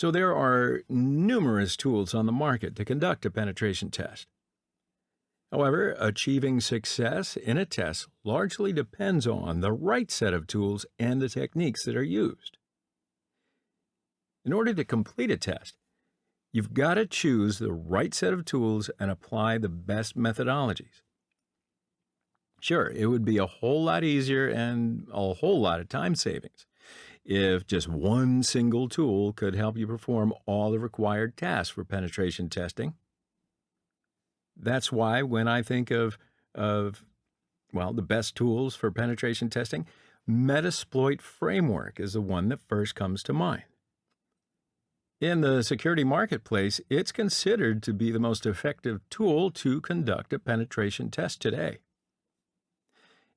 So there are numerous tools on the market to conduct a penetration test. However, achieving success in a test largely depends on the right set of tools and the techniques that are used. In order to complete a test, you've got to choose the right set of tools and apply the best methodologies. Sure, it would be a whole lot easier and a whole lot of time savings if just one single tool could help you perform all the required tasks for penetration testing. That's why when I think of the best tools for penetration testing, Metasploit framework is the one that first comes to mind. In the security marketplace, it's considered to be the most effective tool to conduct a penetration test today.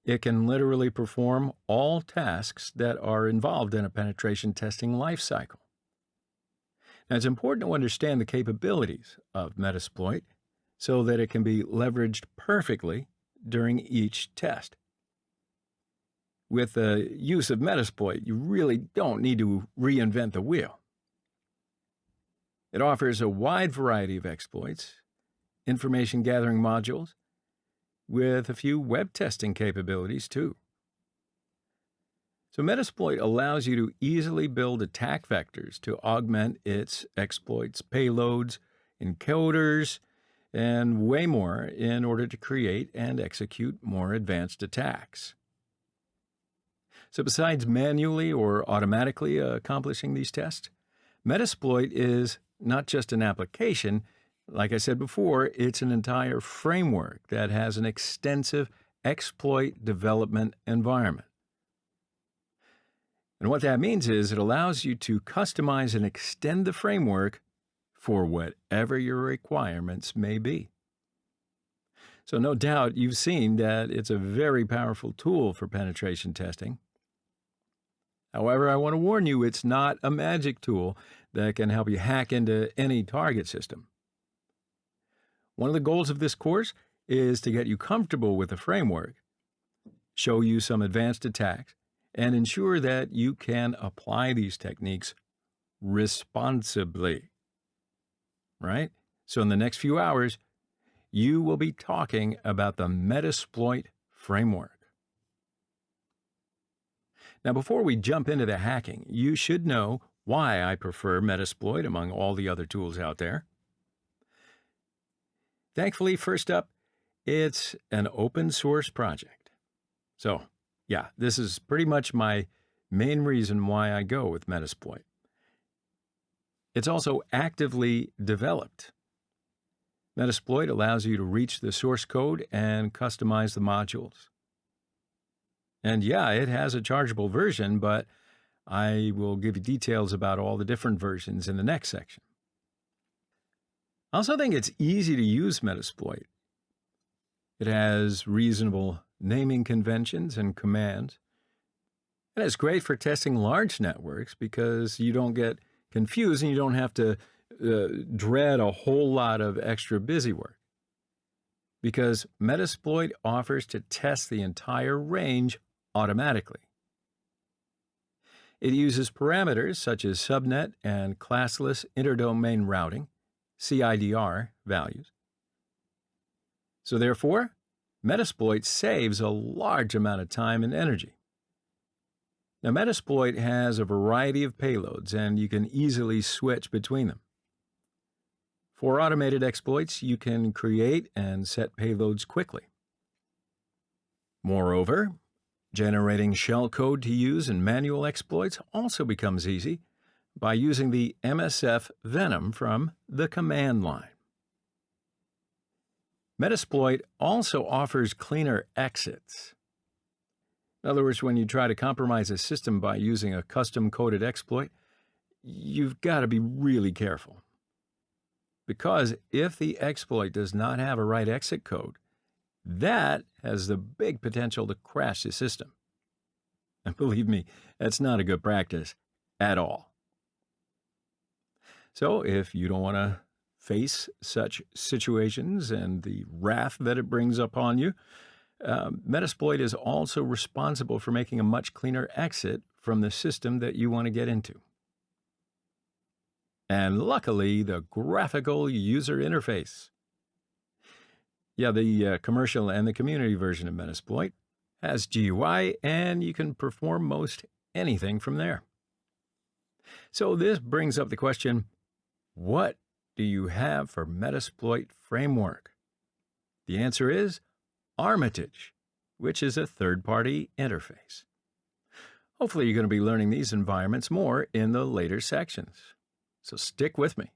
It can literally perform all tasks that are involved in a penetration testing lifecycle. Now, it's important to understand the capabilities of Metasploit so that it can be leveraged perfectly during each test. With the use of Metasploit, you really don't need to reinvent the wheel. It offers a wide variety of exploits, information gathering modules, with a few web testing capabilities too. So Metasploit allows you to easily build attack vectors to augment its exploits, payloads, encoders, and way more in order to create and execute more advanced attacks. So besides manually or automatically accomplishing these tests, Metasploit is not just an application. Like I said before, it's an entire framework that has an extensive exploit development environment. And what that means is it allows you to customize and extend the framework for whatever your requirements may be. So no doubt you've seen that it's a very powerful tool for penetration testing. However, I want to warn you, it's not a magic tool that can help you hack into any target system. One of the goals of this course is to get you comfortable with the framework, show you some advanced attacks, and ensure that you can apply these techniques responsibly. Right? So in the next few hours, you will be talking about the Metasploit framework. Now, before we jump into the hacking, you should know why I prefer Metasploit among all the other tools out there. Thankfully, first up, it's an open source project. So, yeah, this is pretty much my main reason why I go with Metasploit. It's also actively developed. Metasploit allows you to reach the source code and customize the modules. And yeah, it has a chargeable version, but I will give you details about all the different versions in the next section. I also think it's easy to use Metasploit. It has reasonable naming conventions and commands. And it's great for testing large networks because you don't get confused and you don't have to dread a whole lot of extra busy work. Because Metasploit offers to test the entire range automatically. It uses parameters such as subnet and classless interdomain routing, CIDR values. So therefore, Metasploit saves a large amount of time and energy. Now, Metasploit has a variety of payloads, and you can easily switch between them. For automated exploits, you can create and set payloads quickly. Moreover, generating shell code to use in manual exploits also becomes easy by using the MSF Venom from the command line. Metasploit also offers cleaner exits. In other words, when you try to compromise a system by using a custom-coded exploit, you've got to be really careful. Because if the exploit does not have a right exit code, that has the big potential to crash the system. And believe me, that's not a good practice at all. So if you don't want to face such situations and the wrath that it brings upon you, Metasploit is also responsible for making a much cleaner exit from the system that you want to get into. and luckily the graphical user interface. Yeah, the commercial and the community version of Metasploit has GUI, and you can perform most anything from there. So this brings up the question, what do you have for Metasploit framework? The answer is Armitage, which is a third-party interface. Hopefully you're going to be learning these environments more in the later sections. So stick with me.